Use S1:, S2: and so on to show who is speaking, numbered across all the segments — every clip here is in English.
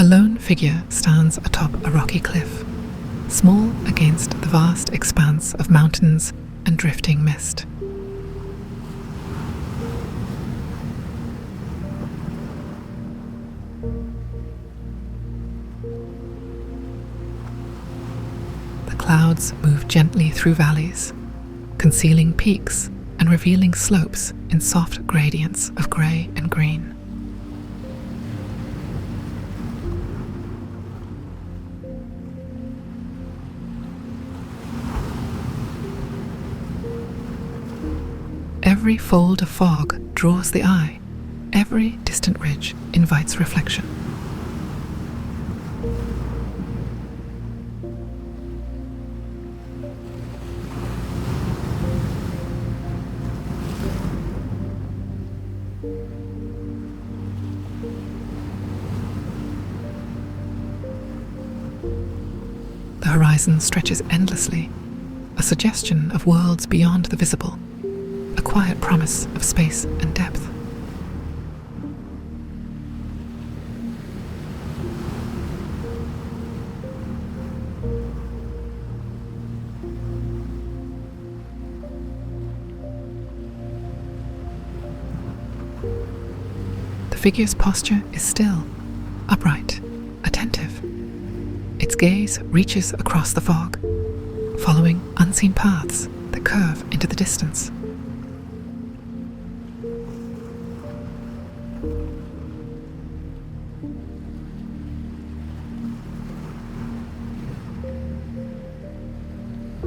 S1: lone figure stands atop a rocky cliff, small against the vast expanse of mountains and drifting mist. The clouds move gently through valleys, concealing peaks and revealing slopes in soft gradients of grey and green. Every fold of fog draws the eye. Every distant ridge invites reflection. The horizon stretches endlessly, a suggestion of worlds beyond the visible, a quiet promise of space and depth. The figure's posture is still, upright, attentive. Its gaze reaches across the fog, following unseen paths that curve into the distance.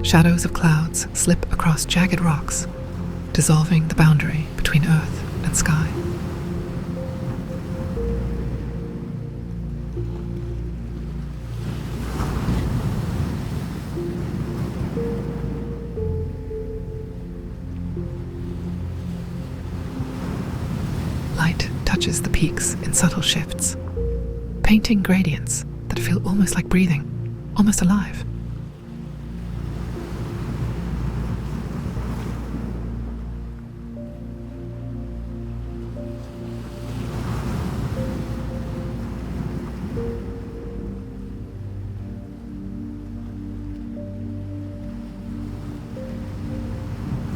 S1: Shadows of clouds slip across jagged rocks, dissolving the boundary between earth and sky. Light touches the peaks in subtle shifts, painting gradients that feel almost like breathing, almost alive.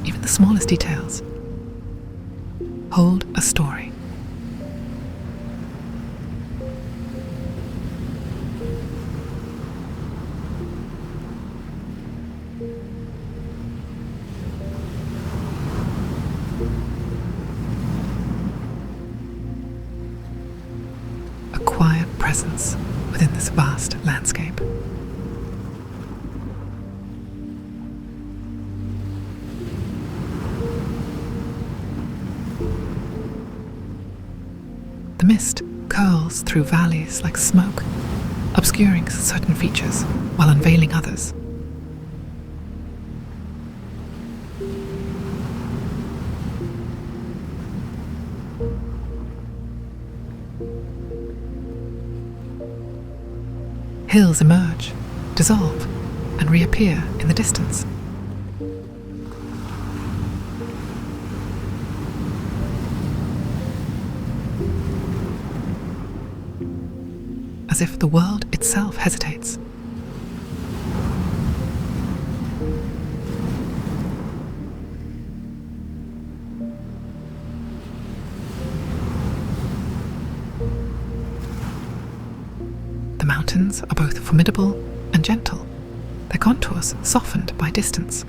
S1: Even the smallest details hold a story. A quiet presence within this vast landscape. The mist curls through valleys like smoke, obscuring certain features while unveiling others. Hills emerge, dissolve, and reappear in the distance. As if the world itself hesitates. The mountains are both formidable and gentle, their contours softened by distance.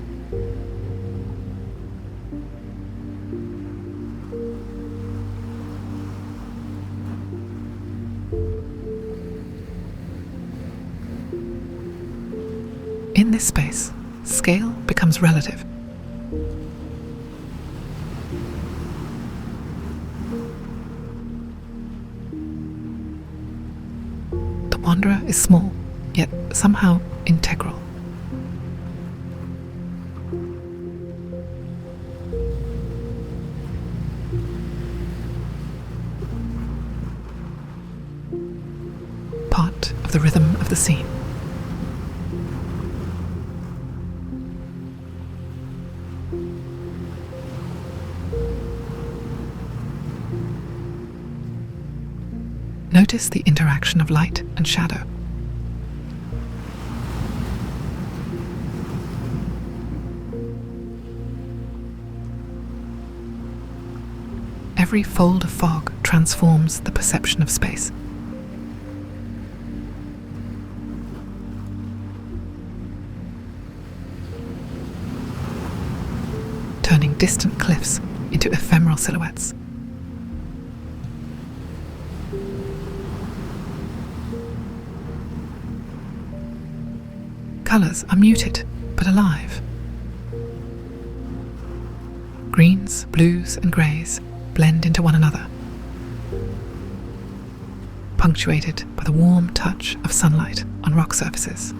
S1: In this space, scale becomes relative. The wanderer is small, yet somehow integral. Part of the rhythm of the scene. Notice the interaction of light and shadow. Every fold of fog transforms the perception of space. Turning distant cliffs into ephemeral silhouettes. Colours are muted but alive. Greens, blues and greys blend into one another, punctuated by the warm touch of sunlight on rock surfaces.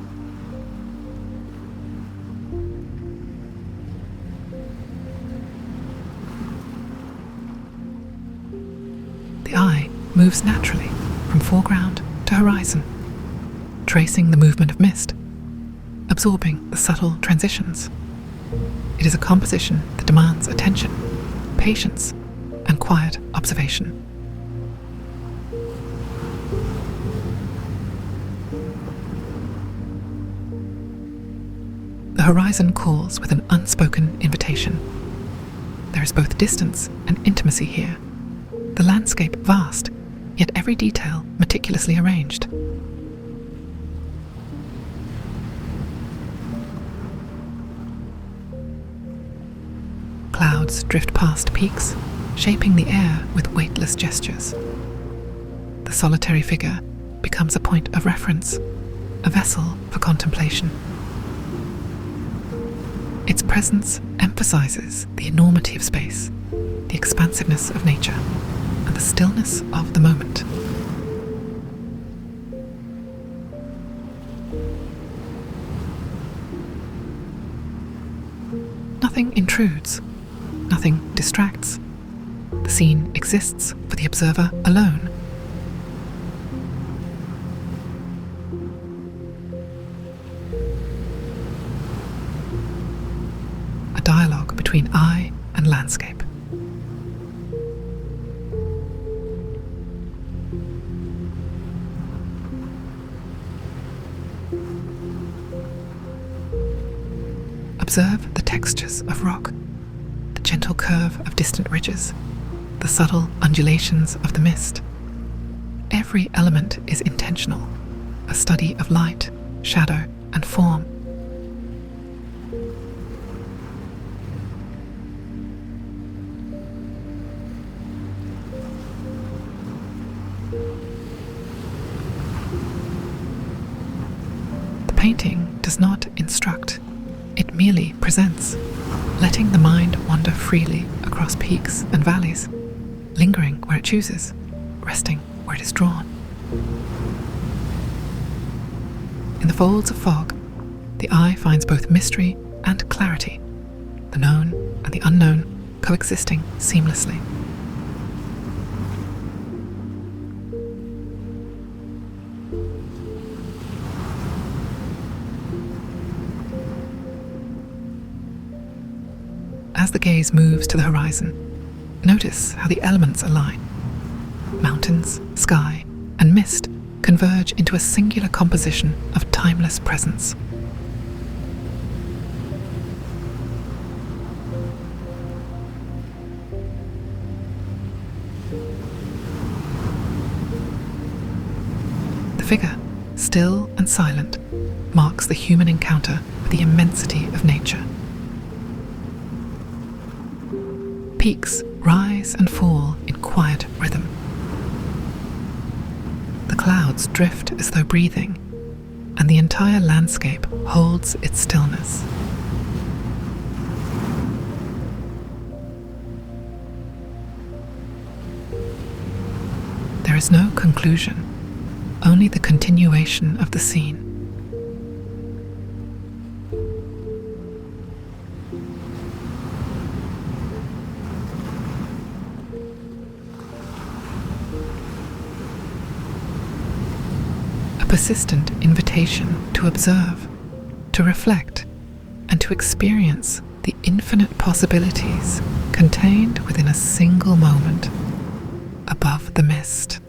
S1: The eye moves naturally from foreground to horizon, tracing the movement of mist, absorbing the subtle transitions. It is a composition that demands attention, patience, and quiet observation. The horizon calls with an unspoken invitation. There is both distance and intimacy here. The landscape vast, yet every detail meticulously arranged. Clouds drift past peaks, shaping the air with weightless gestures. The solitary figure becomes a point of reference, a vessel for contemplation. Its presence emphasizes the enormity of space, the expansiveness of nature, and the stillness of the moment. Nothing intrudes, nothing distracts. The scene exists for the observer alone. A dialogue between eye and landscape. Observe the textures of rock, the gentle curve of distant ridges, the subtle undulations of the mist. Every element is intentional, a study of light, shadow, and form. The painting does not instruct, it merely presents, letting the mind wander freely across peaks and valleys, lingering where it chooses, resting where it is drawn. In the folds of fog, the eye finds both mystery and clarity, the known and the unknown coexisting seamlessly. As the gaze moves to the horizon, notice how the elements align. Mountains, sky, and mist converge into a singular composition of timeless presence. The figure, still and silent, marks the human encounter with the immensity of nature. Peaks rise and fall in quiet rhythm. The clouds drift as though breathing, and the entire landscape holds its stillness. There is no conclusion, only the continuation of the scene. A persistent invitation to observe, to reflect, and to experience the infinite possibilities contained within a single moment above the mist.